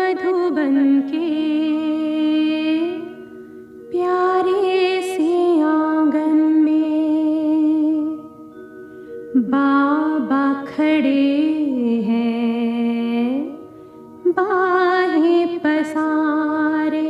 मधुबन के प्यारे से आंगन में बाबा खड़े हैं बाहें पसारे।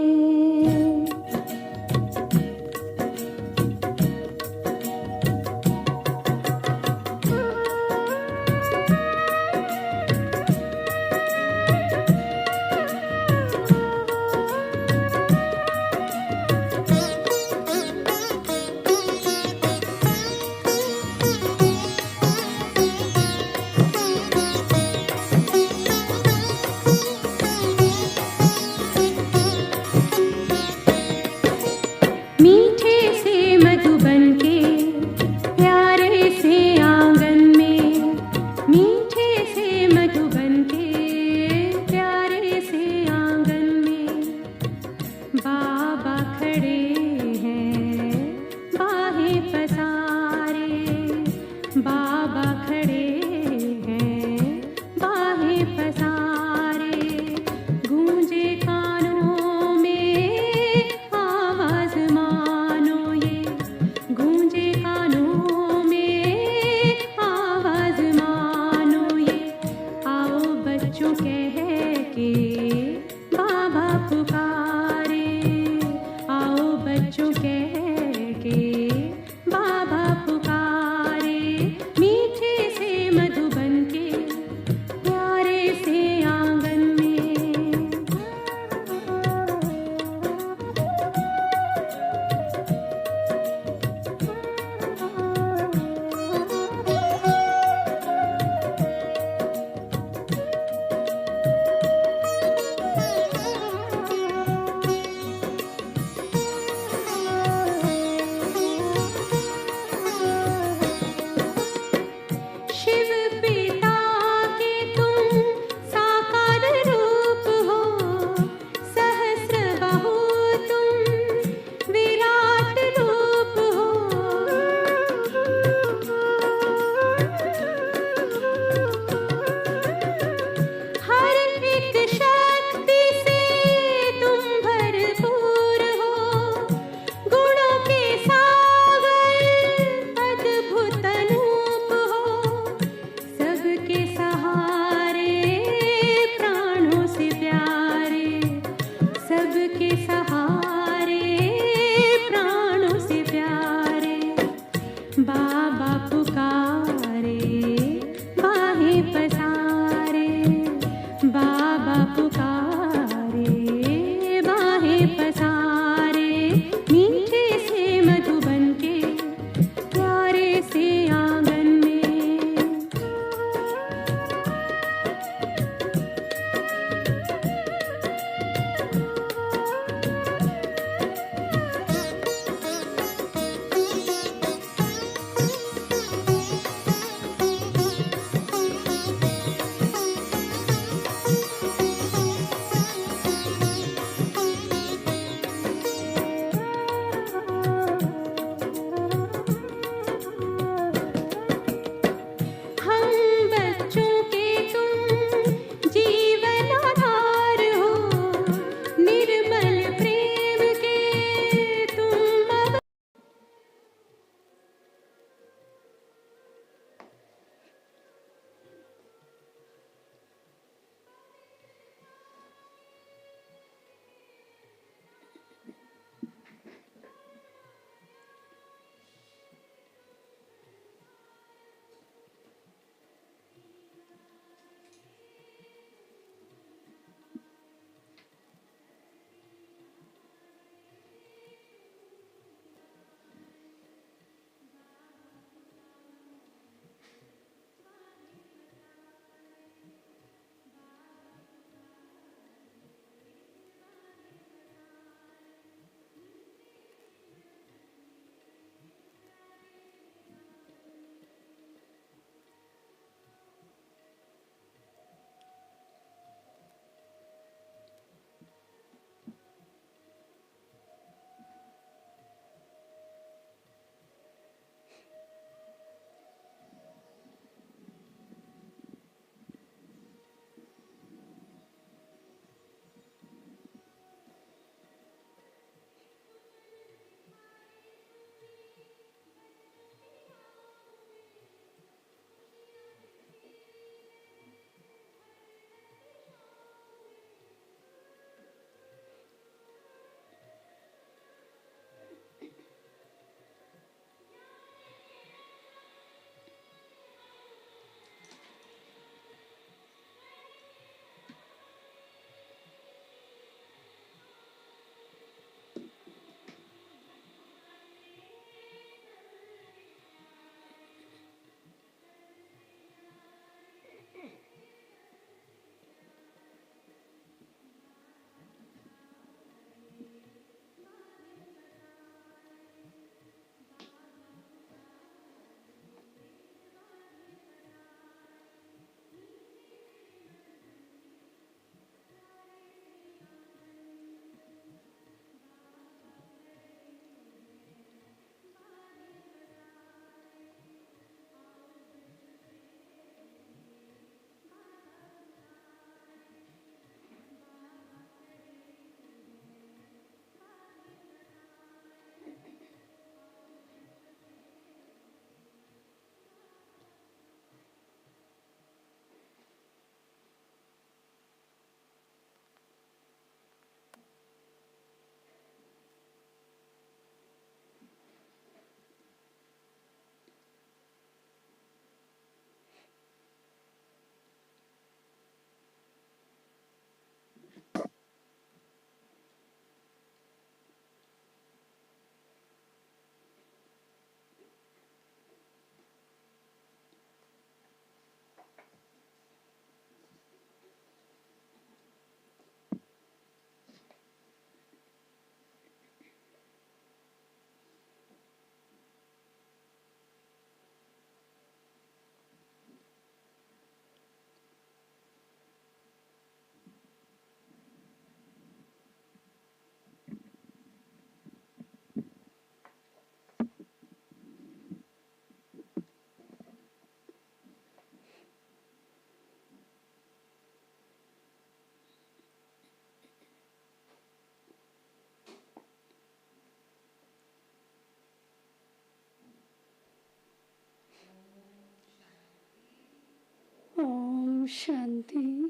Shanti.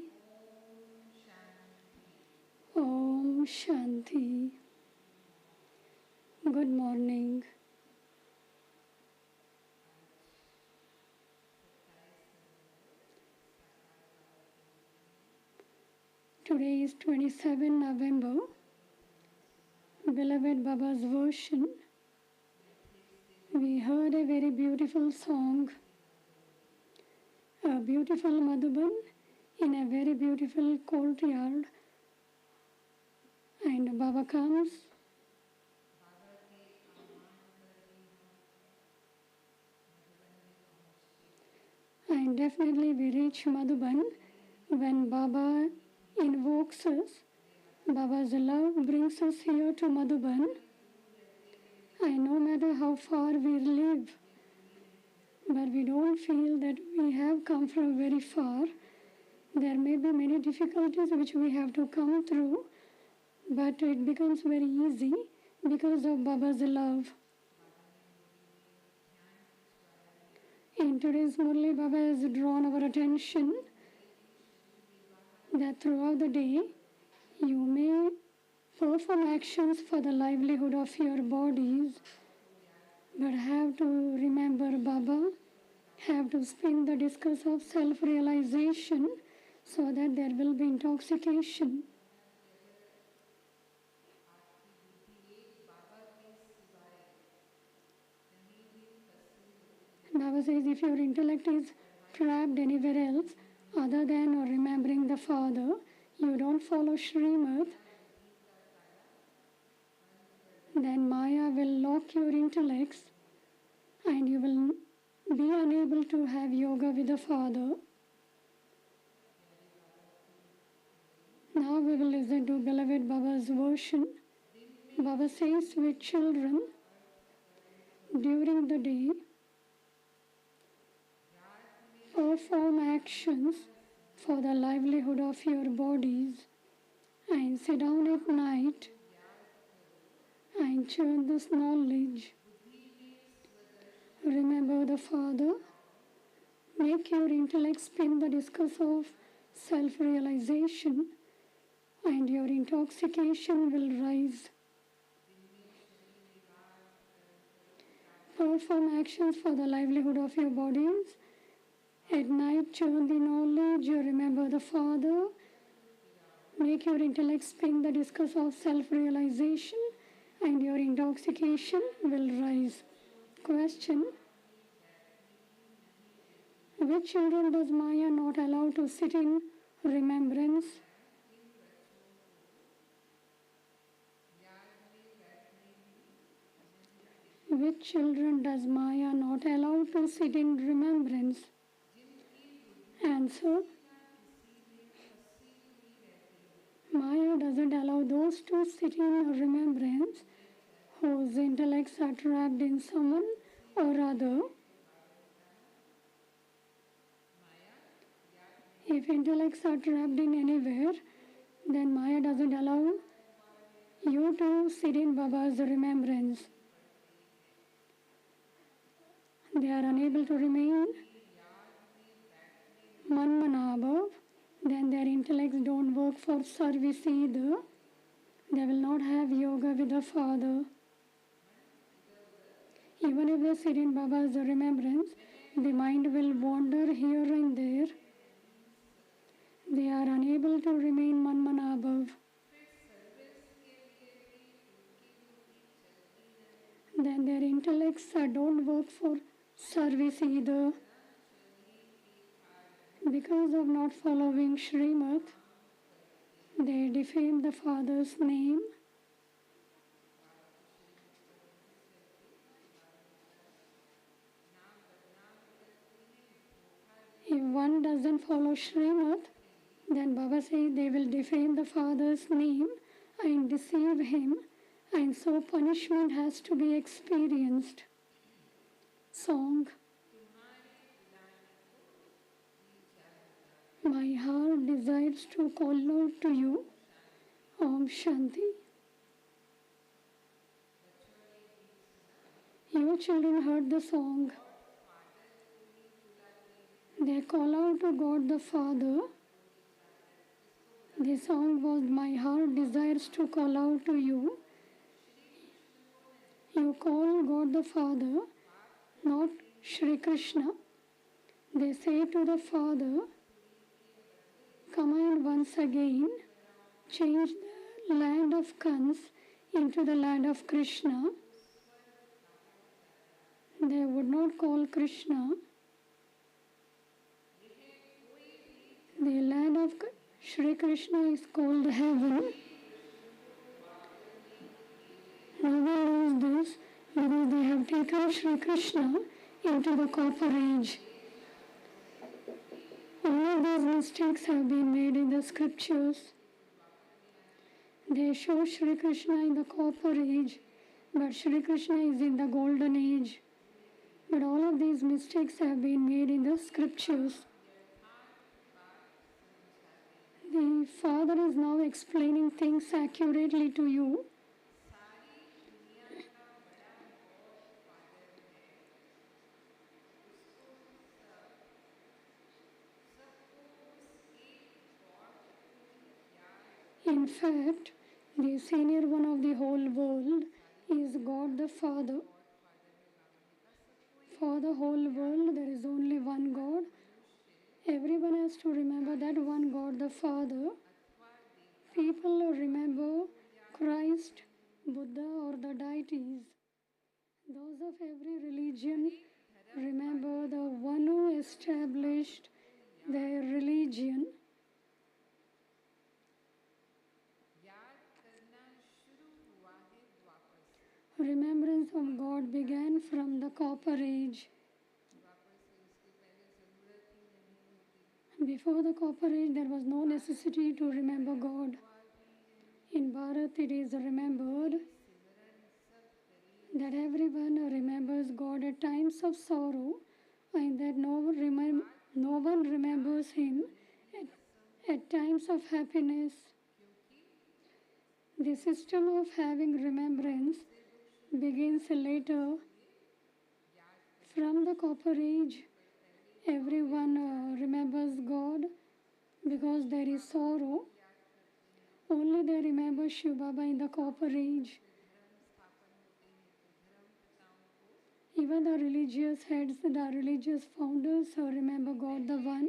Om Shanti. Good morning. Today is 27 November. Beloved Baba's version. We heard a very beautiful song. A beautiful Madhuban in a very beautiful courtyard. And Baba comes. And definitely we reach Madhuban when Baba invokes us. Baba's love brings us here to Madhuban. And no matter how far we live, but we don't feel that we have come from very far. There may be many difficulties which we have to come through, but it becomes very easy because of Baba's love. In today's Murli, Baba has drawn our attention that throughout the day you may perform actions for the livelihood of your bodies, but have to remember Baba, have to spin the discus of self-realization so that there will be intoxication. Baba says if your intellect is trapped anywhere else other than or remembering the Father, you don't follow Srimad, then Maya will lock your intellects and you will be unable to have yoga with the Father. Now we will listen to beloved Baba's version. Baba says with children, during the day, perform actions for the livelihood of your bodies and sit down at night and churn this knowledge. Remember the Father. Make your intellect spin the discus of self-realization and your intoxication will rise. Perform actions for the livelihood of your bodies. At night, churn the knowledge, remember the Father. Make your intellect spin the discus of self-realization and your intoxication will rise. Question. Which children does Maya not allow to sit in remembrance? Which children does Maya not allow to sit in remembrance? Answer. Maya doesn't allow those to sit in remembrance whose intellects are trapped in someone or other. If intellects are trapped in anywhere, then Maya doesn't allow you to sit in Baba's remembrance. They are unable to remain manmanabhav, then their intellects don't work for service either. They will not have yoga with the Father. Even if they sit in Baba's remembrance, the mind will wander here and there. They are unable to remain manmanabhav. Then their intellects don't work for service either. Because of not following Srimad, they defame the Father's name. If one doesn't follow Srimad, then Baba says they will defame the Father's name and deceive him, and so punishment has to be experienced. Song. My heart desires to call out to you. Om Shanti. You children heard the song. They call out to God the Father. The song was My Heart Desires to Call Out to You. You call God the Father, not Shri Krishna. They say to the Father, command once again, change the land of Kans into the land of Krishna. They would not call Krishna. The land of Shri Krishna is called heaven. No one knows this because they have taken Shri Krishna into the copper age. All of these mistakes have been made in the scriptures. They show Shri Krishna in the copper age, but Shri Krishna is in the golden age. But all of these mistakes have been made in the scriptures. The Father is now explaining things accurately to you. In fact, the senior one of the whole world is God the Father. For the whole world, there is only one God. Everyone has to remember that one God the Father. People remember Christ, Buddha, or the deities. Those of every religion remember the one who established their religion. Remembrance of God began from the copper age. Before the copper age, there was no necessity to remember God. In Bharat, it is remembered that everyone remembers God at times of sorrow and that no one remembers Him at times of happiness. The system of having remembrance begins later. From the copper age, everyone remembers God because there is sorrow. Only they remember Shiv Baba in the copper age. Even the religious heads, the religious founders remember God the One.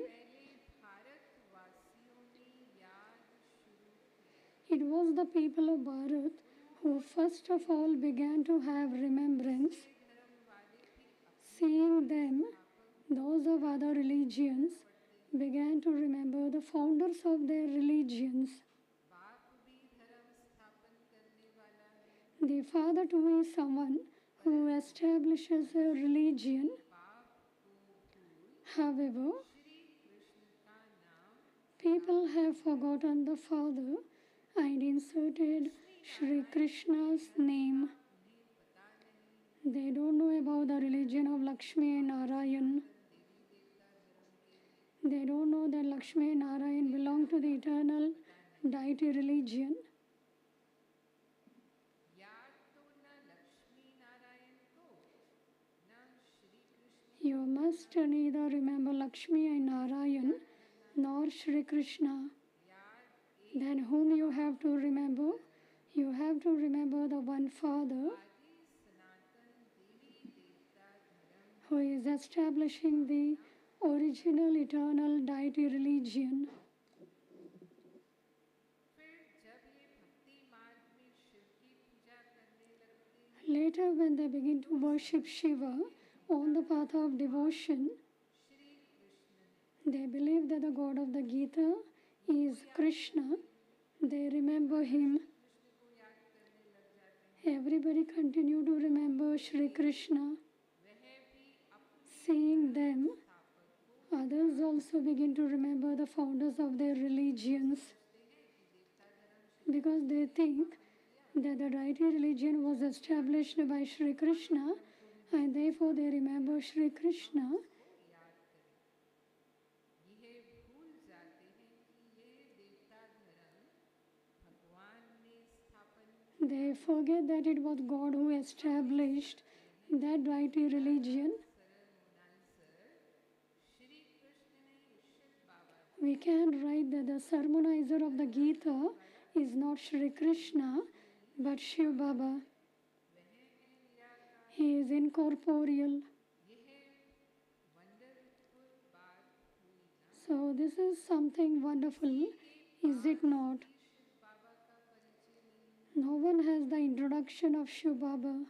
It was the people of Bharat who first of all began to have remembrance. Seeing them, those of other religions began to remember the founders of their religions. The Father too is someone who establishes a religion. However, people have forgotten the Father and inserted Shri Krishna's name. They don't know about the religion of Lakshmi and Narayan. They don't know that Lakshmi and Narayan belong to the eternal deity religion. You must neither remember Lakshmi and Narayan nor Shri Krishna. Then whom you have to remember? You have to remember the one Father who is establishing the original eternal deity religion. Later, when they begin to worship Shiva on the path of devotion, they believe that the God of the Gita is Krishna. They remember him. Everybody continue to remember Shri Krishna. Seeing them, others also begin to remember the founders of their religions because they think that the deity religion was established by Shri Krishna and therefore they remember Shri Krishna. They forget that it was God who established that deity religion. We can write that the sermonizer of the Gita is not Shri Krishna but Shiv Baba. He is incorporeal. So this is something wonderful, is it not? No one has the introduction of Shiv Baba.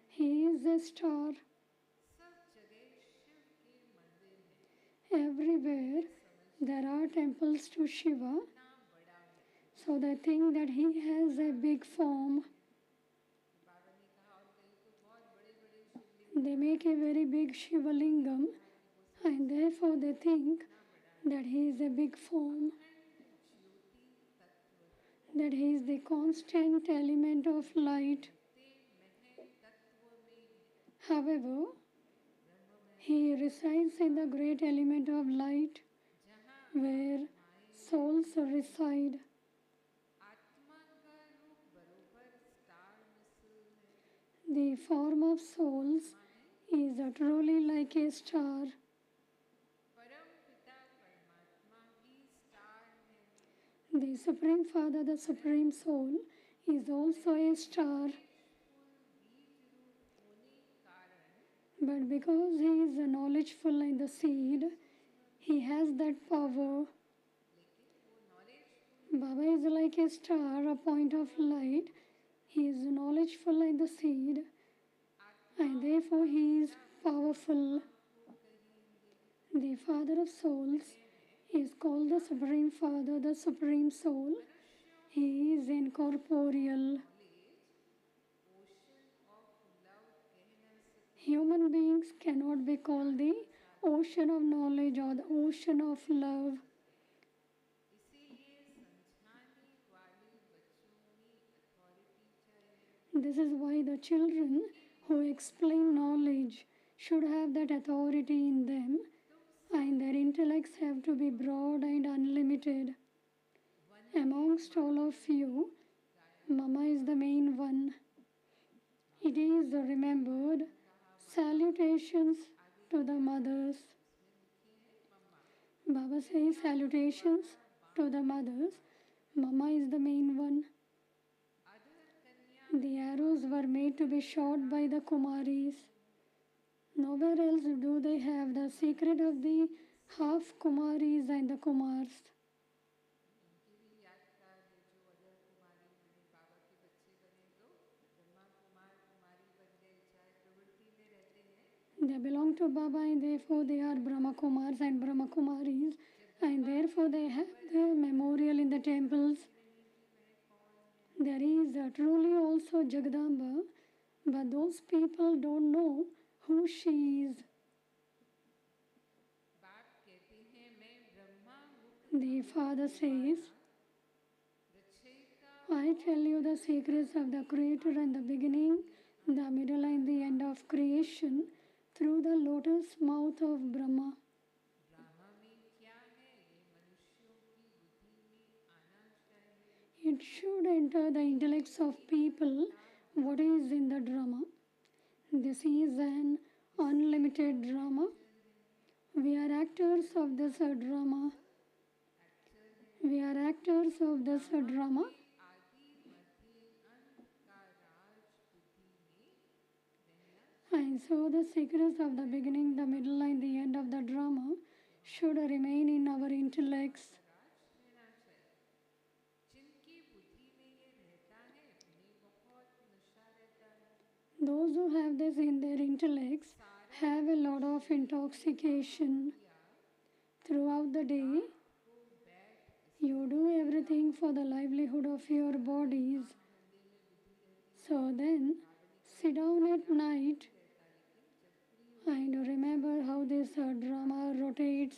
He is a star. Everywhere there are temples to Shiva, so they think that he has a big form. They make a very big Shiva lingam, and therefore they think that he is a big form, that he is the constant element of light. However, he resides in the great element of light where souls reside. The form of souls is truly like a star. The Supreme Father, the Supreme Soul, is also a star. But because he is knowledgeful in the seed, he has that power. Baba is like a star, a point of light. He is knowledgeful in the seed, and therefore he is powerful. The Father of Souls is called the Supreme Father, the Supreme Soul. He is incorporeal. Human beings cannot be called the ocean of knowledge or the ocean of love. This is why the children who explain knowledge should have that authority in them, and their intellects have to be broad and unlimited. Amongst all of you, Mama is the main one. It is remembered, salutations to the mothers. Baba says salutations to the mothers. Mama is the main one. The arrows were made to be shot by the Kumaris. Nowhere else do they have the secret of the half Kumaris and the Kumars. They belong to Baba and therefore they are Brahma Kumars and Brahma Kumaris, and therefore they have the memorial in the temples. There is truly also Jagadamba, but those people don't know who she is. The Father says, I tell you the secrets of the Creator and the beginning, the middle and the end of creation through the lotus mouth of Brahma. It should enter the intellects of people what is in the drama. This is an unlimited drama. We are actors of this drama. We are actors of this drama. And so the secrets of the beginning, the middle and the end of the drama should remain in our intellects. Those who have this in their intellects have a lot of intoxication. Throughout the day, you do everything for the livelihood of your bodies. So then, sit down at night and remember how this drama rotates.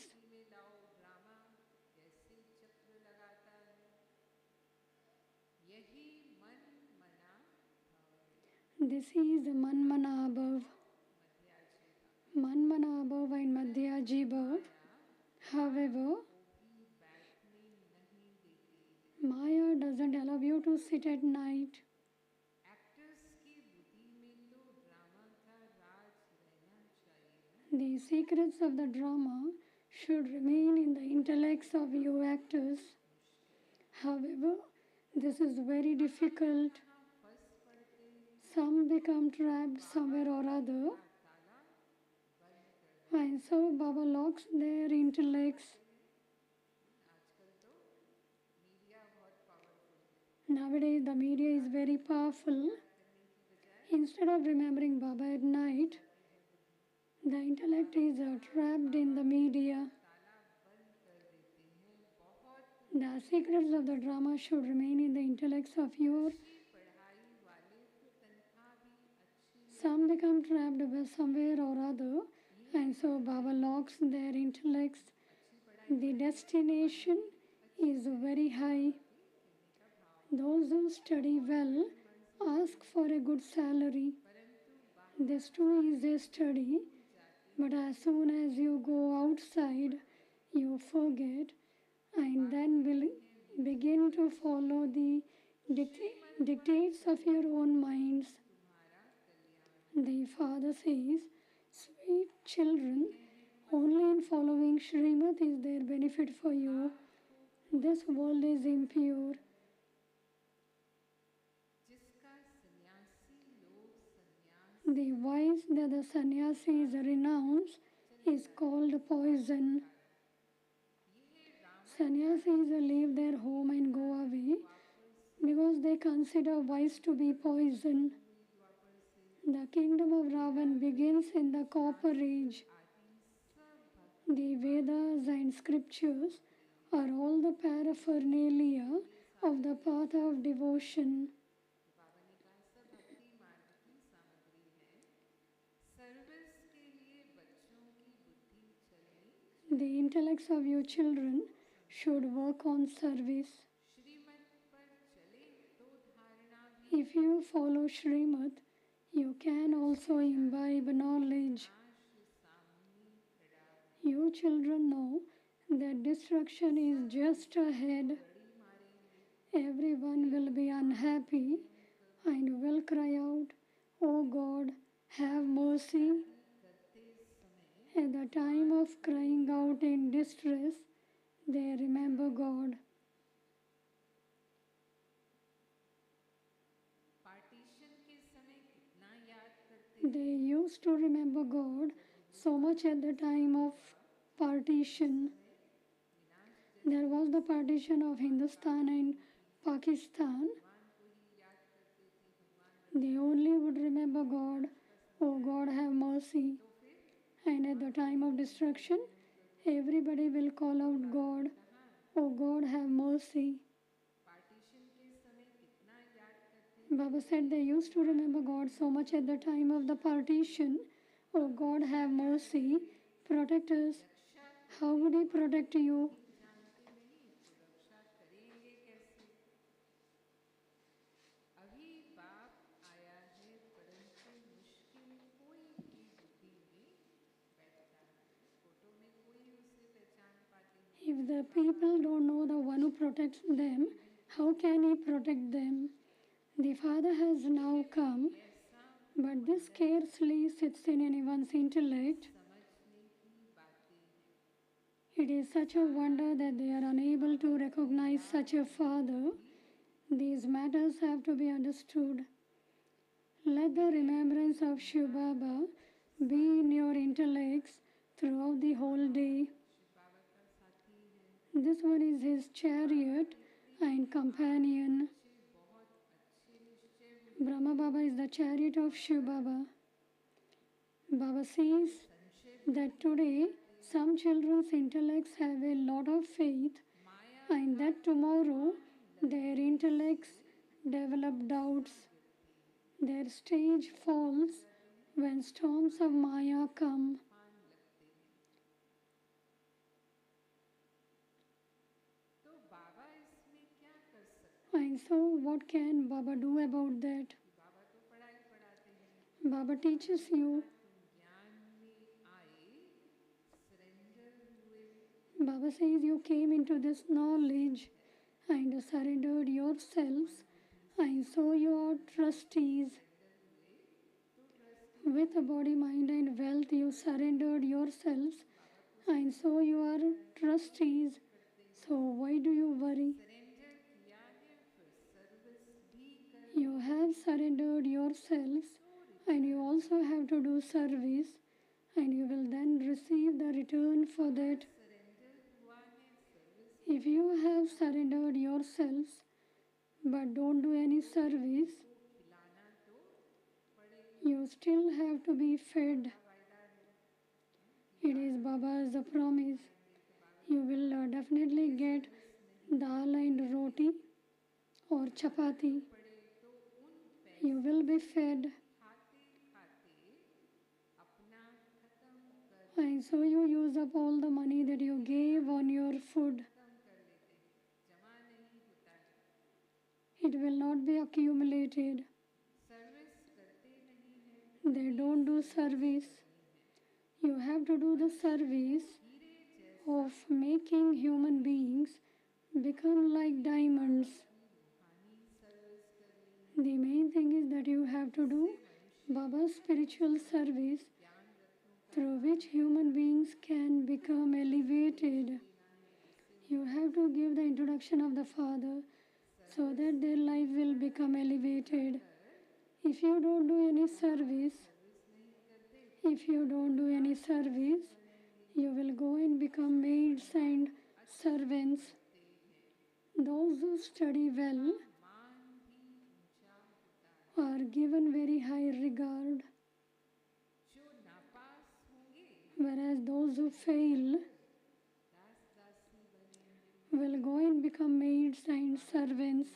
This is Manmana above. Manmana above and Madhyaji above. However, Maya doesn't allow you to sit at night. The secrets of the drama should remain in the intellects of you actors. However, this is very difficult. Some become trapped somewhere or other, and so Baba locks their intellects. Nowadays, the media is very powerful. Instead of remembering Baba at night, the intellect is trapped in the media. The secrets of the drama should remain in the intellects of your. Some become trapped by somewhere or other, and so Baba locks their intellects. The destination is very high. Those who study well ask for a good salary. This too is a study, but as soon as you go outside, you forget and then will begin to follow the dictates of your own minds. The father says, sweet children, only in following Srimad is there benefit for you. This world is impure. The vice that the sannyasis renounce is called poison. Sannyasis leave their home and go away because they consider vice to be poison. The kingdom of Ravan begins in the copper age. The Vedas and scriptures are all the paraphernalia of the path of devotion. The intellects of your children should work on service. If you follow Srimad, you can also imbibe knowledge. You children know that destruction is just ahead. Everyone will be unhappy and will cry out, "Oh God, have mercy." At the time of crying out in distress, they remember God. They used to remember God so much at the time of partition. There was the partition of Hindustan and Pakistan. They only would remember God, "Oh God, have mercy." And at the time of destruction, everybody will call out God, "Oh God, have mercy." Baba said they used to remember God so much at the time of the partition. "Oh God, have mercy, protect us." How would He protect you? If the people don't know the one who protects them, how can He protect them? The Father has now come, but this scarcely sits in anyone's intellect. It is such a wonder that they are unable to recognize such a Father. These matters have to be understood. Let the remembrance of Shiv Baba be in your intellects throughout the whole day. This one is His chariot and companion. Brahma Baba is the chariot of Shiv Baba. Baba says that today some children's intellects have a lot of faith and that tomorrow their intellects develop doubts. Their stage falls when storms of Maya come. And so what can Baba do about that? Baba teaches you. Baba says you came into this knowledge and surrendered yourselves, and so you are trustees. With body, mind and wealth you surrendered yourselves, And so you are trustees. So why do you worry? You have surrendered yourselves, and you also have to do service, and you will then receive the return for that. If you have surrendered yourselves but don't do any service, you still have to be fed. It is Baba's promise. You will definitely get dal and roti or chapati. You will be fed. And so you use up all the money that you gave on your food. It will not be accumulated. They don't do service. You have to do the service of making human beings become like diamonds. The main thing is that you have to do Baba's spiritual service through which human beings can become elevated. You have to give the introduction of the Father so that their life will become elevated. If you don't do any service, you will go and become maids and servants. Those who study well are given very high regard, whereas those who fail will go and become maids and servants.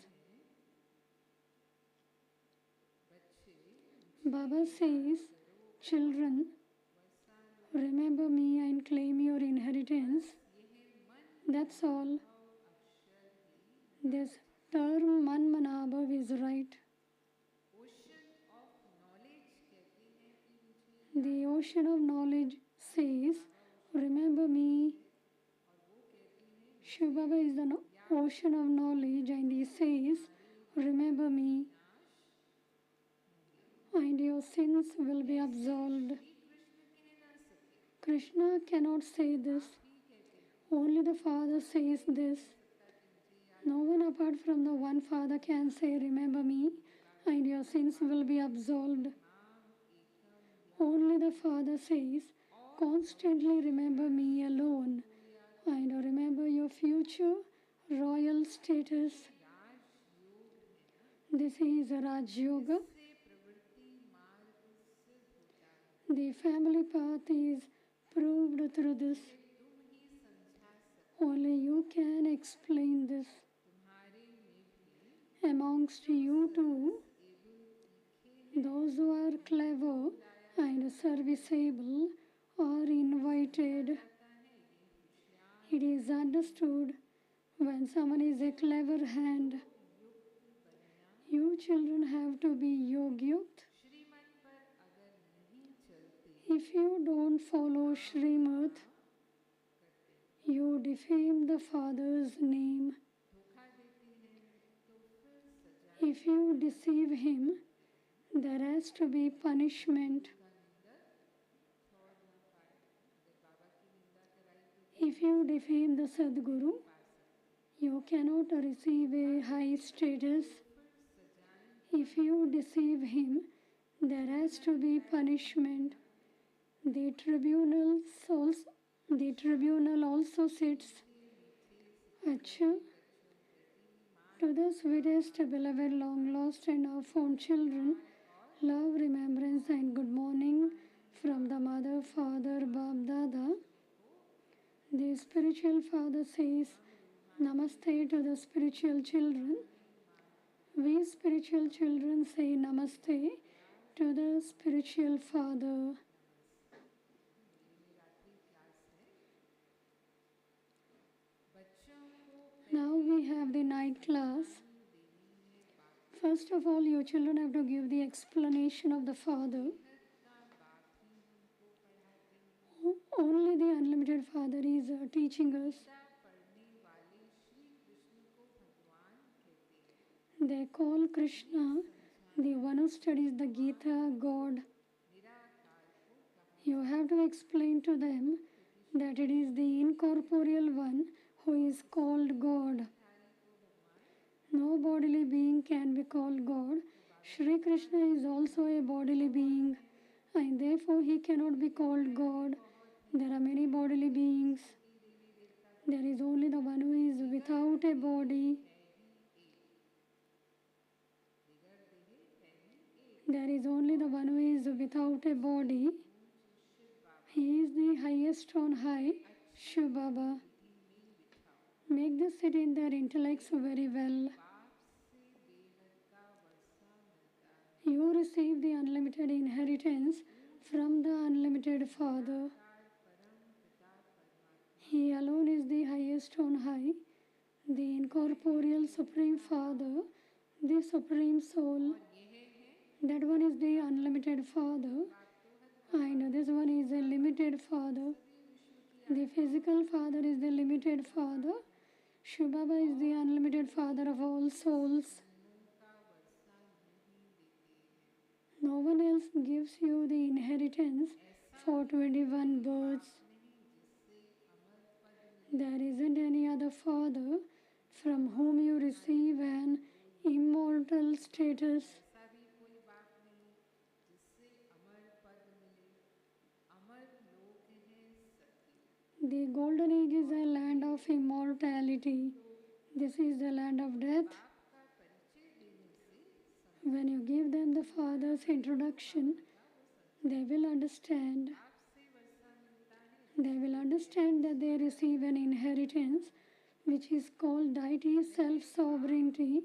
Baba says, children, remember me and claim your inheritance. That's all. This term Manmanabhav is right. The ocean of knowledge says, remember me. Shiv Baba is the ocean of knowledge and he says, remember me. And your sins will be absolved. Krishna cannot say this. Only the Father says this. No one apart from the one Father can say, remember me, and your sins will be absolved. Only the Father says, constantly remember me alone, and remember your future royal status. This is Raj Yoga. The family path is proved through this. Only you can explain this. Amongst you too, those who are clever and serviceable are invited. It is understood when someone is a clever hand. You children have to be yogyukt. If you don't follow Srimad, you defame the Father's name. If you deceive him, there has to be punishment. If you defame the Sadguru, you cannot receive a high status. If you deceive him, there has to be punishment. The tribunal also sits. Acha. To the sweetest, beloved, long lost and now found children, love, remembrance and good morning from the Mother, Father, Bab, Dada. The spiritual father says, Namaste to the spiritual children. We spiritual children say Namaste to the spiritual father. Now we have the night class. First of all, you children have to give the explanation of the Father. Only the unlimited Father is teaching us. They call Krishna, the one who studies the Gita, God. You have to explain to them that it is the incorporeal one who is called God. No bodily being can be called God. Shri Krishna is also a bodily being, and therefore he cannot be called God. There are many bodily beings. There is only the one who is without a body. There is only the one who is without a body. He is the highest on high, Shiv Baba. Make this sit in their intellects very well. You receive the unlimited inheritance from the unlimited Father. He alone is the highest on high, the incorporeal Supreme Father, the Supreme Soul. That one is the unlimited Father, and this one is a limited Father. The physical Father is the limited Father. Shiv Baba is the unlimited Father of all souls. No one else gives you the inheritance for 21 births. There isn't any other Father from whom you receive an immortal status. The Golden Age is a land of immortality. This is the land of death. When you give them the Father's introduction, they will understand. They will understand that they receive an inheritance which is called deity's self-sovereignty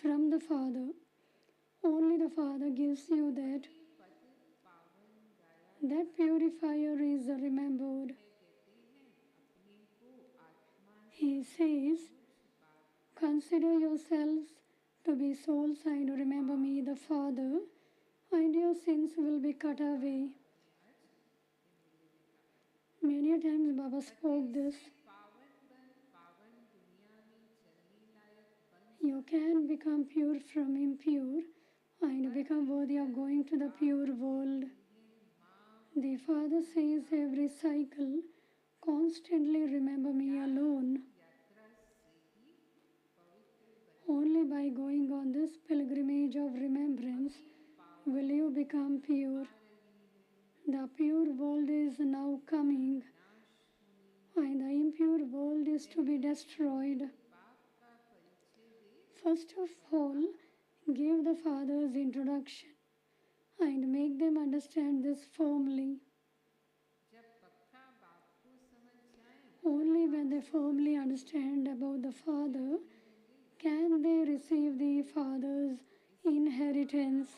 from the Father. Only the Father gives you that. That purifier is remembered. He says, consider yourselves to be souls and remember me, the Father, and your sins will be cut away. Many a times Baba spoke this. You can become pure from impure and become worthy of going to the pure world. The Father says every cycle, constantly remember me alone. Only by going on this pilgrimage of remembrance will you become pure. The pure world is now coming, and the impure world is to be destroyed. First of all, give the Father's introduction and make them understand this firmly. Only when they firmly understand about the Father can they receive the Father's inheritance.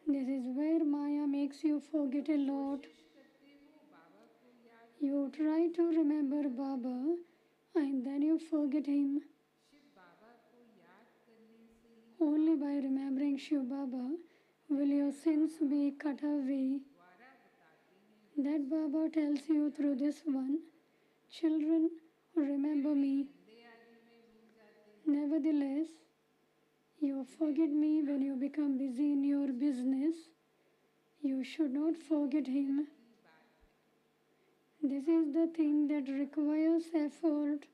This is where Maya makes you forget a lot. You try to remember Baba and then you forget him. Only by remembering Shiv Baba will your sins be cut away. That Baba tells you through this one, children, remember me. Nevertheless, you forget me when you become busy in your business. You should not forget him. This is the thing that requires effort.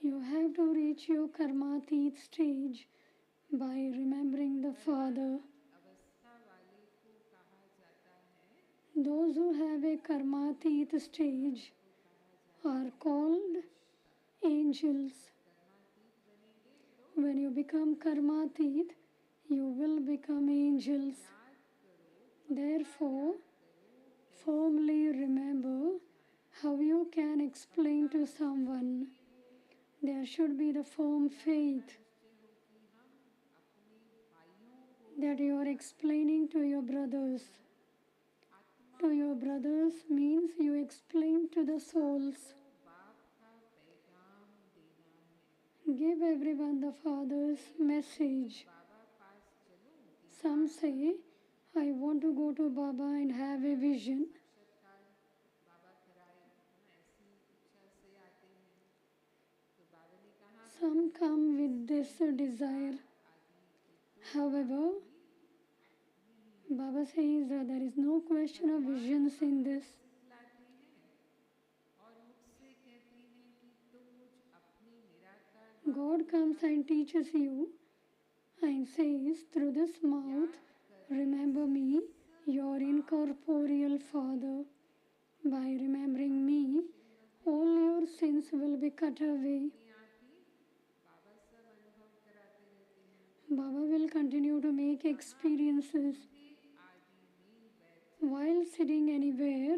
You have to reach your karmatit stage by remembering the Father. Those who have a karmatit stage are called angels. When you become karmatit, you will become angels. Therefore, firmly remember how you can explain to someone. There should be the firm faith that you are explaining to your brothers. To your brothers means you explain to the souls. Give everyone the Father's message. Some say, I want to go to Baba and have a vision. Some come with this desire. However, Baba says that there is no question of visions in this. God comes and teaches you and says through this mouth, remember me, your incorporeal Father. By remembering me, all your sins will be cut away. Baba will continue to make experiences. While sitting anywhere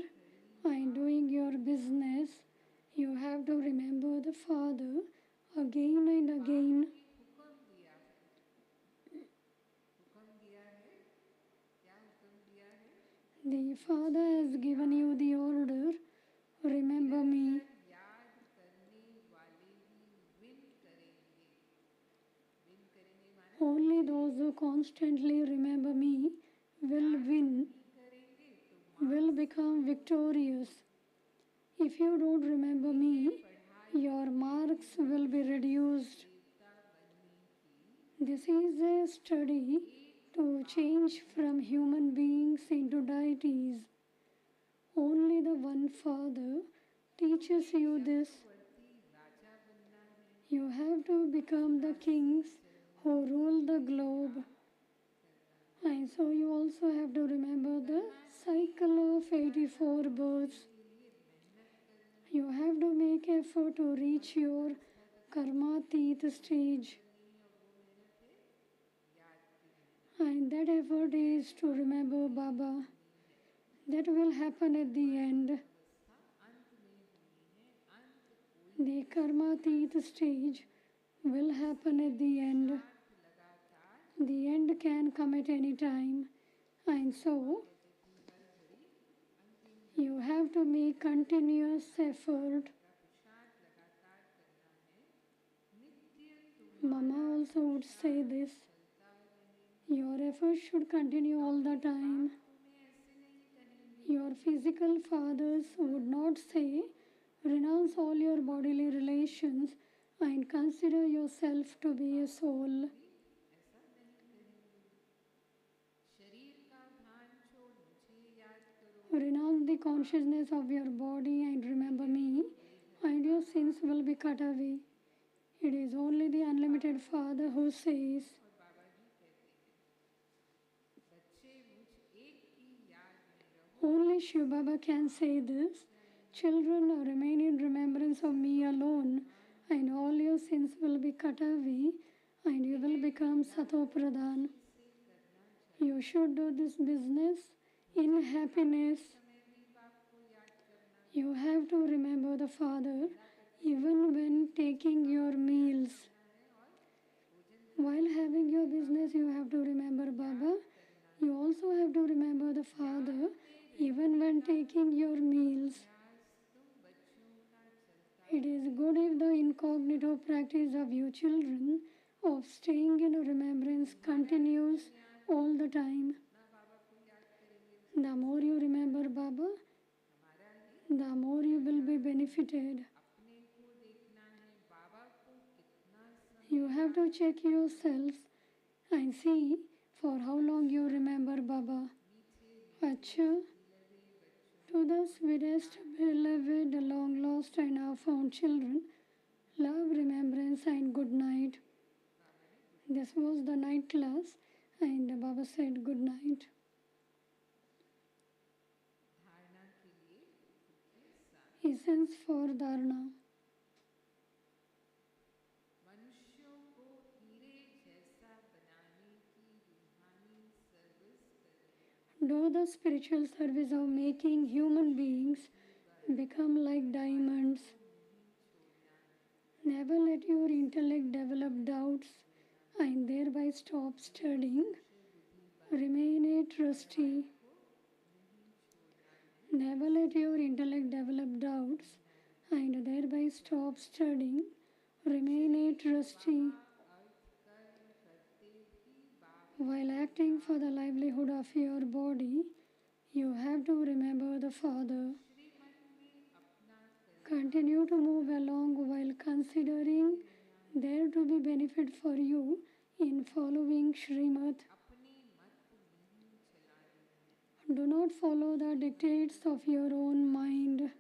and doing your business, you have to remember the Father again and again. The Father has given you the order, remember me. Only those who constantly remember me will win, will become victorious. If you don't remember me, your marks will be reduced. This is a study to change from human beings into deities. Only the one Father teaches you this. You have to become the kings who rule the globe. And so you also have to remember the cycle of 84 births. You have to make effort to reach your karmatit stage. And that effort is to remember Baba. That will happen at the end. The karmatit stage will happen at the end. The end can come at any time. And so, you have to make continuous effort. Mama also would say this. Your effort should continue all the time. Your physical fathers would not say, renounce all your bodily relations and consider yourself to be a soul. Renounce the consciousness of your body and remember me, and your sins will be cut away. It is only the unlimited Father who says, only Shiv Baba can say this. Children, remain in remembrance of me alone, and all your sins will be cut away, and you will become Sato Pradhan. You should do this business in happiness. You have to remember the Father even when taking your meals. While having your business, you have to remember Baba. You also have to remember the Father even when taking your meals. It is good if the incognito practice of you children of staying in remembrance continues all the time. The more you remember Baba, the more you will be benefited. You have to check yourselves and see for how long you remember Baba. Acha, to the sweetest, beloved, long lost and now found children, love, remembrance and good night. This was the night class and Baba said good night. Essence for Dharana. Do the spiritual service of making human beings become like diamonds. Never let your intellect develop doubts and thereby stop studying. Remain a trustee. Never let your intellect develop doubts and thereby stop studying. Remain a trustee. While acting for the livelihood of your body, you have to remember the Father. Continue to move along while considering there to be benefit for you in following Srimad. Do not follow the dictates of your own mind.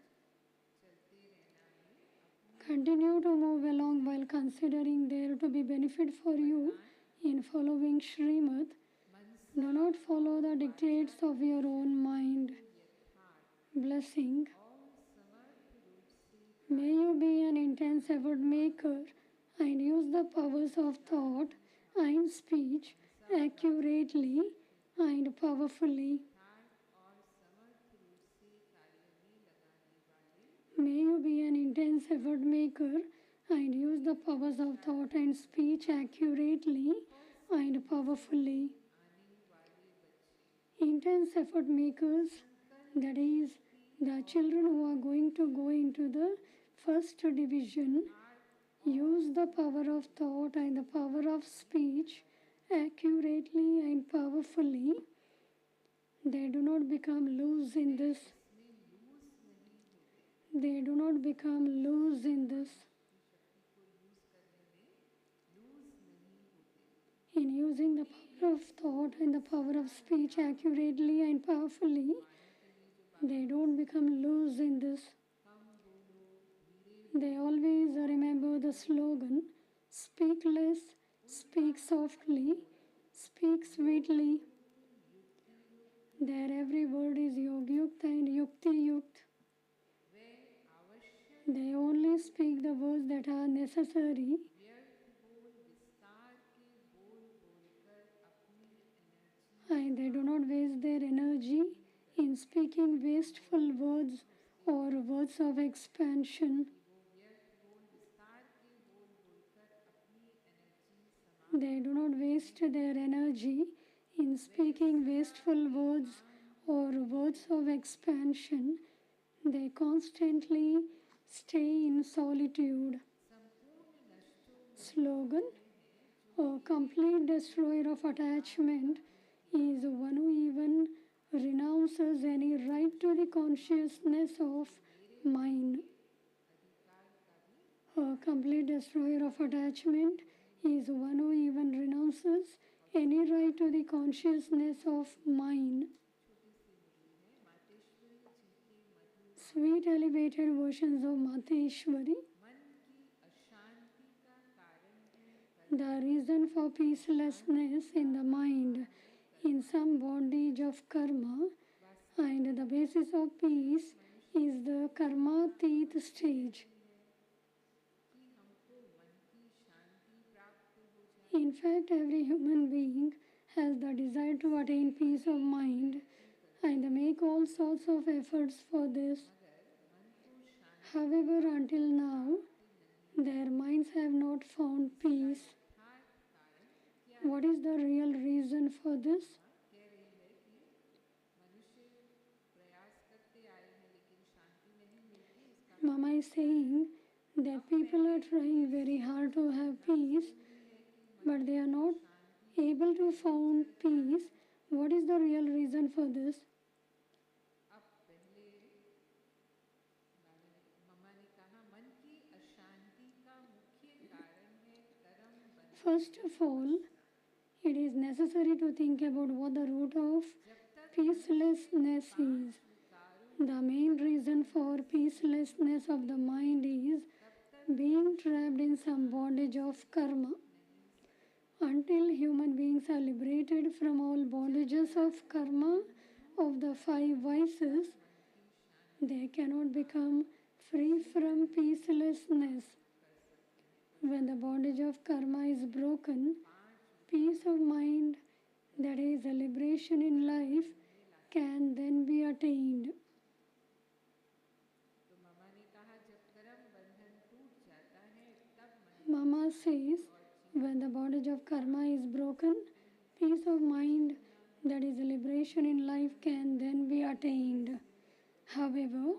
Continue to move along while considering there to be benefit for you in following Srimad. Do not follow the dictates of your own mind. Blessing. May you be an intense effort maker and use the powers of thought and speech accurately and powerfully. May you be an intense effort maker and use the powers of thought and speech accurately and powerfully. Intense effort makers, that is, the children who are going to go into the first division, use the power of thought and the power of speech accurately and powerfully. They do not become loose in this. They do not become loose in this. In using the power of thought and the power of speech accurately and powerfully, they don't become loose in this. They always remember the slogan, speak less, speak softly, speak sweetly. Their every word is yogyukt and yukti-yukt. They only speak the words that are necessary. And they do not waste their energy in speaking wasteful words or words of expansion. They do not waste their energy in speaking wasteful words or words of expansion. They constantly stay in solitude. Slogan: a complete destroyer of attachment is one who even renounces any right to the consciousness of mind. A complete destroyer of attachment is one who even renounces any right to the consciousness of mind. Sweet elevated versions of Mateshwari. The reason for peacelessness in the mind in some bondage of karma and the basis of peace is the karmatit stage. In fact, every human being has the desire to attain peace of mind and make all sorts of efforts for this. However, until now, their minds have not found peace. What is the real reason for this? Mama is saying that people are trying very hard to have peace, but they are not able to find peace. What is the real reason for this? First of all, it is necessary to think about what the root of peacelessness is. The main reason for peacelessness of the mind is being trapped in some bondage of karma. Until human beings are liberated from all bondages of karma, of the five vices, they cannot become free from peacelessness. When the bondage of karma is broken, peace of mind, that is a liberation in life, can then be attained. Mama says, when the bondage of karma is broken, peace of mind, that is a liberation in life, can then be attained. However,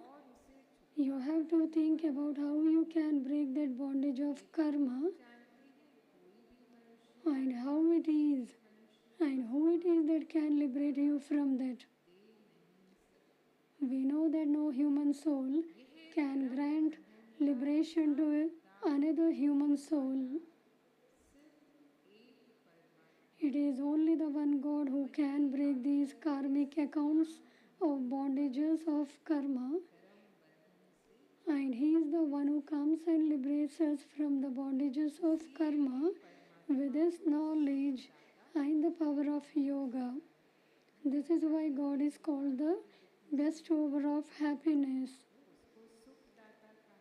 you have to think about how you can break that bondage of karma and how it is and who it is that can liberate you from that. We know that no human soul can grant liberation to another human soul. It is only the one God who can break these karmic accounts of bondages of karma, and He is the one who comes and liberates us from the bondages of karma with His knowledge and the power of yoga. This is why God is called the bestower of happiness.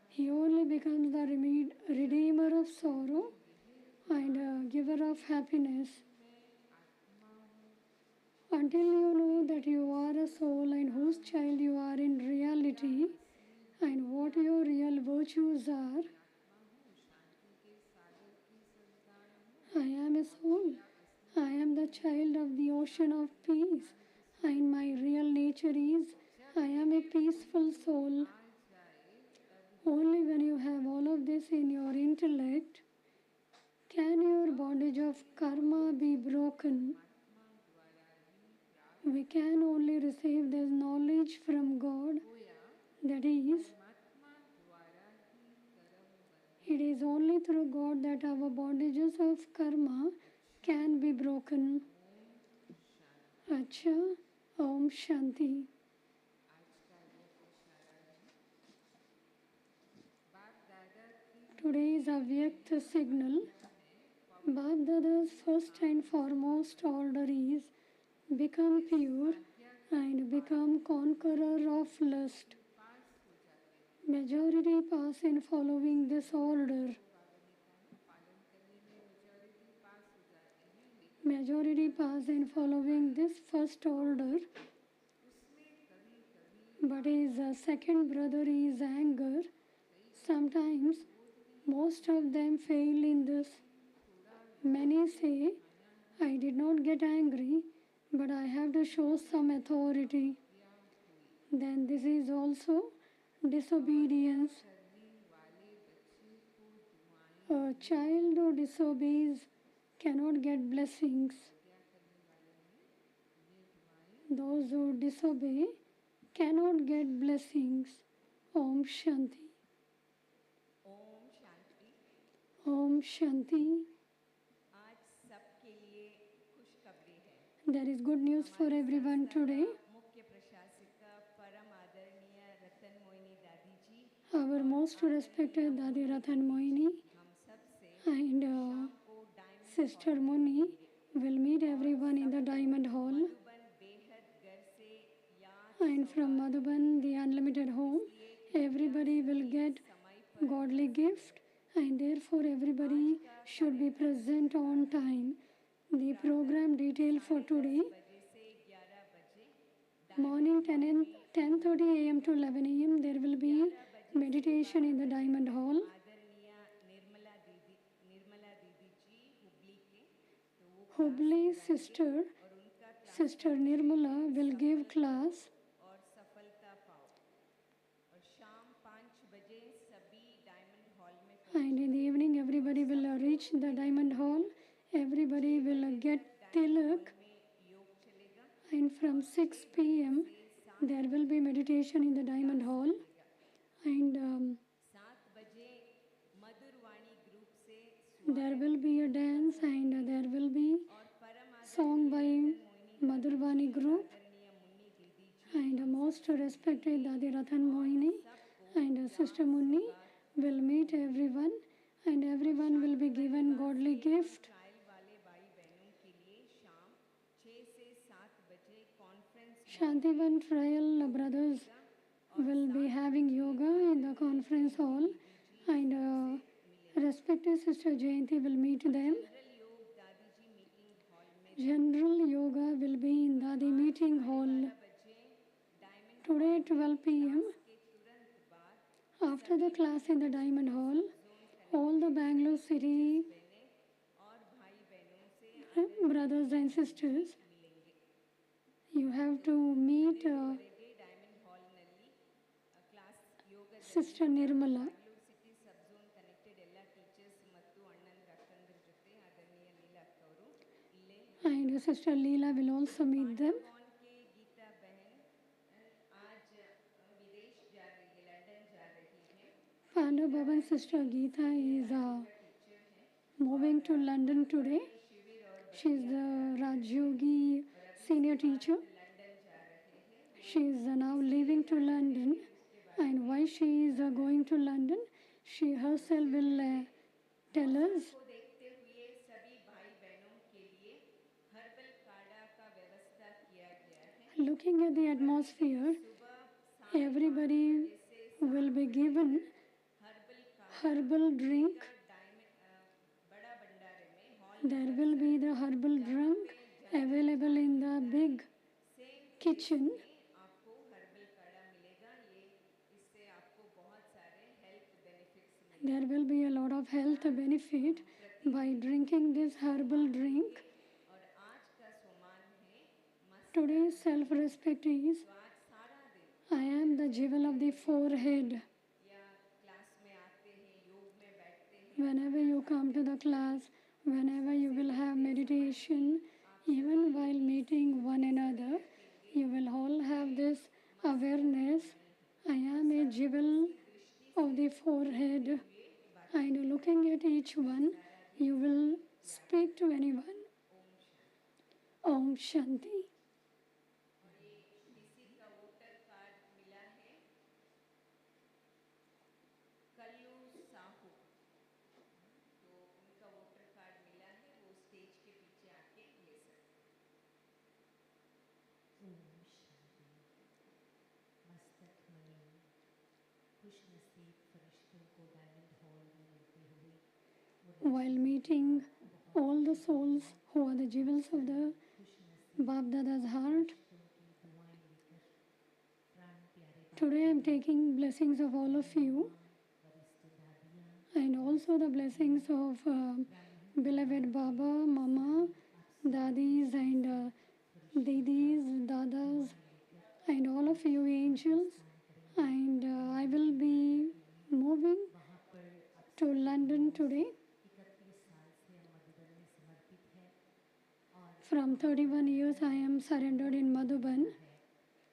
He only becomes the redeemer of sorrow and a giver of happiness. Until you know that you are a soul and whose child you are in reality and what your real virtues are, I am a soul. I am the child of the ocean of peace, and my real nature is I am a peaceful soul. Only when you have all of this in your intellect can your bondage of karma be broken. We can only receive this knowledge from God. That is, it is only through God that our bondages of karma can be broken. Acha, Om Shanti. Today is Avyakta signal. Bab Dada's first and foremost order is become pure and become conqueror of lust. Majority pass in following this order. Majority pass in following this first order, but his second brother is anger. Sometimes most of them fail in this. Many say, I did not get angry, but I have to show some authority. Then this is also disobedience. A child who disobeys cannot get blessings. Those who disobey cannot get blessings. Om Shanti. Om Shanti. Om Shanti. आज सबके लिए खुशखबरी है। There is good news for everyone today. मुख्य प्रशासिका परम आदरणीय रतन मोहिनी दादी जी Our most respected Dadi Ratan Moini हम सब से and शाम को diamond Sister Muni will meet everyone in the Diamond Hall. Madhuban बेहद घर से याद And from Madhuban, the unlimited home, everybody will get godly gift, and therefore everybody should be present on time. The program detail for today, बजे से 11 बजे morning 10:30 a.m. to 11 a.m. there will be meditation in the Diamond Hall. आदरणीय निर्मला दीदी जी हुबली के तो वो Hubli sister, और उनका class Sister Nirmala will give class. और सफलता पाओ और शाम 5 बजे सभी डायमंड हॉल में And in the evening, everybody will reach the Diamond Hall. Everybody will get tilak. में योग चलेगा And from 6 p.m., there will be meditation in the Diamond Hall. And 7 बजे मधुरवाणी ग्रुप से there will be a dance and there will be और परम song by Madhurvani group. आदरणीय मुन्नी दीदी जी And most respected Dadi Ratan Moini and Sister Munni will meet everyone, and everyone will be given godly gift. Trial वाले भाई बहनों के लिए शाम 6 से 7 बजे conference Shantivan Trial brothers will be having yoga in the conference hall, and respected Sister Jayanti will meet them. General योग दादी जी मीटिंग हॉल में General yoga will be in Dadi meeting hall. 12 बजे डायमंड Today 12 p.m. के तुरंत बाद after the class in the Diamond Hall, all the Bangalore city बहनें और भाई बहनों से brothers and sisters, you have to meet ಬರೆಗೆ ಡೈಮಂಡ್ ಹಾಲ್ ನಲ್ಲಿ class yoga Sister Nirmala. Bangalore city sub zone connected ಎಲ್ಲ ಟೀಚರ್ಸ್ ಮತ್ತು ಅಣ್ಣಂದ್ರ ಅಕ್ಕಂದ್ರ ಜೊತೆ ಆದರಣೀಯ ಲೀಲಾ ಅಕ್ಕ ಅವರು ಇಲ್ಲೇ And Sister Leela will also meet them. कौन के गीता बहन आज विदेश जा रही है लंदन जा रही है Madhubaban's sister Geeta is moving to London today. She is the Rajyogi senior teacher. She is now leaving to London, and why she is going to London, she herself will tell us. को देखते हुए सभी भाई बहनों के लिए herbal काढ़ा का व्यवस्था किया गया है। Looking at the atmosphere, everybody will be given herbal drink. बड़ा भंडारे में hall There will be the herbal drink available in the big kitchen. आपको हर्बल काढ़ा मिलेगा। ये इससे आपको बहुत सारे हेल्थ बेनिफिट्स मिलेंगे। There will be a lot of health benefit by drinking this herbal drink. और आज का सोमान है मस्त Today's self-respect is, आज सारा दिन I am the jewel of the forehead. या क्लास में आते हैं योग में बैठते हैं Whenever you come to the class, whenever you will have meditation, even while meeting one another, you will all have this awareness. I am a jewel of the forehead. And looking at each one, you will speak to anyone. Om Shanti. और ये किसी का voter card मिला है कल्लू साहू तो उनका voter card मिला है वो स्टेज के पीछे आके ले सकते ओम शांति मस्तक मणि खुशनसीब फरिश्तों को डायमंड हॉल में मिलते हुए While meeting all the souls who are the jewels of the Bap Dada's heart, उनकी दुआएं लेकर प्राण प्यारे today I am taking blessings of all of you वरिष्ठ दादियाँ and also the blessings of beloved Baba, Mama, Dadis and Didis, Dadas and all of you angels. And I will be moving वहाँ पर अब to London today. 31 साल से हम मधुबन में समर्पित है और From 31 years I am surrendered in Madhuban,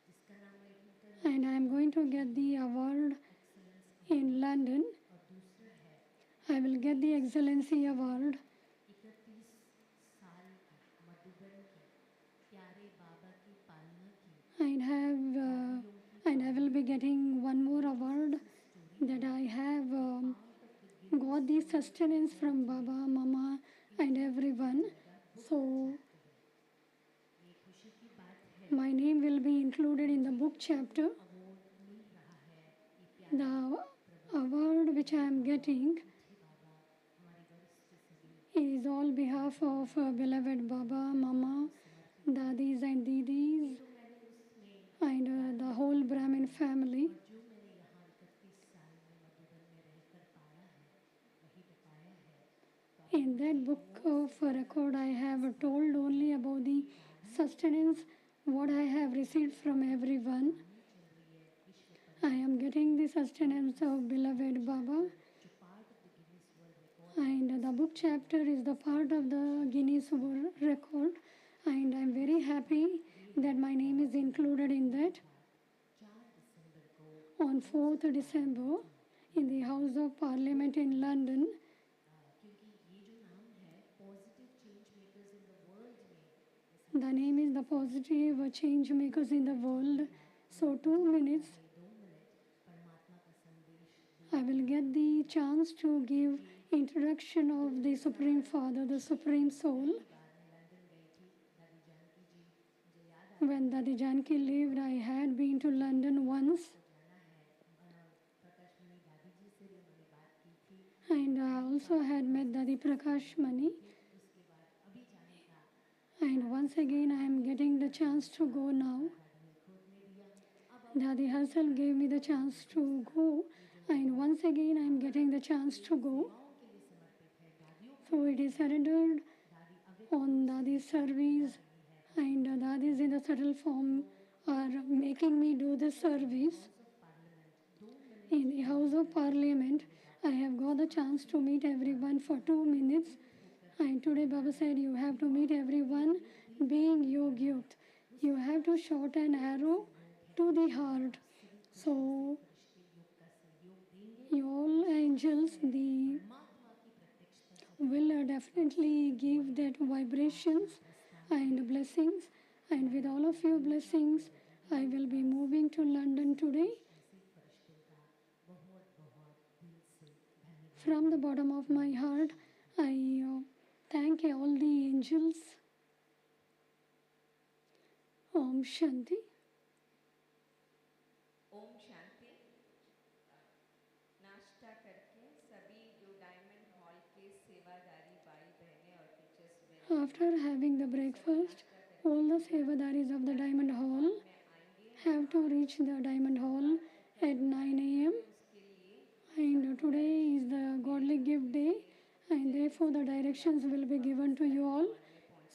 जिसका नाम है inter and I am going to get the award excellence in London. और दूसरा है I will get the Excellency Award. 31 साल की मधुबन की प्यारे बाबा की पालना की And I will be getting one more award that I have got the sustenance from Baba, Mama and everyone. So ये खुशी की बात है my name will be included in the book chapter. Award मिल रहा है ये प्यारे The award which I am getting बाबा हमारे वरिष्ठ सभी is all behalf of beloved Baba, Mama, Dadis and Didis तो मैंने उसमें and the whole Brahmin family. जो मैंने यहाँ 31 साल में मधुबन में रहकर पाया है वही बताया है In that book of record, I have told only about the sustenance what I have received from everyone. I am getting the sustenance of beloved Baba, जो part of the Guinness world record and the book chapter is the part of the Guinness World Record, and I am very happy that my name is included in that. 4 दिसंबर को On 4th December, in the House of Parliament in London, क्योंकि ये जो नाम है positive change makers in the world में the name is the Positive Change Makers in the World. So 2 minutes 2 minute परमात्मा का संदेश I will get the chance to give introduction of the Supreme Father, the Supreme Soul. मैं London गई थी दादी जानकी जी मुझे याद When Dadi Janki lived, I had been to London once, जाना है प्रकाश मणि दादी जी से भी मैंने बात की थी and I also had met Dadi Prakash Mani. उसके बाद अभी जाने का And once again, I am getting the chance to go now. दादी ने खुद ने दिया अब Dadi herself gave me the chance to go, and once again, I am getting the chance to go. माओ के लिए समर्पित है दादियों So it is surrendered दादी अभी on Dadi's service, and Dadis in the subtle form are making me do this service. Parliament 2 minute In the House of Parliament, I have got the chance to meet everyone for 2 minutes. And today Baba said you have to meet everyone being Yog Yukt. You have to shoot an arrow to the heart. So योग का सहयोग देंगे You all angels, the will definitely give that vibrations and blessings. And with all of your blessings, I will be moving to London today. From the bottom of my heart, I thank all the angels. Om Shanti. Om Shanti. नाश्ता करके सभी जो diamond hall के सेवादारी भाई बहनें और teachers After having the breakfast, all the sevadaris of the Diamond Hall have to reach the Diamond Hall at 9 a.m. And today is the Godly Gift Day, and therefore the directions will be given to you all.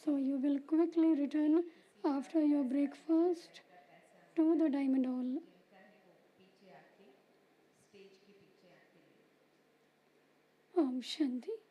So you will quickly return after your breakfast to the Diamond Hall. Om Shanti.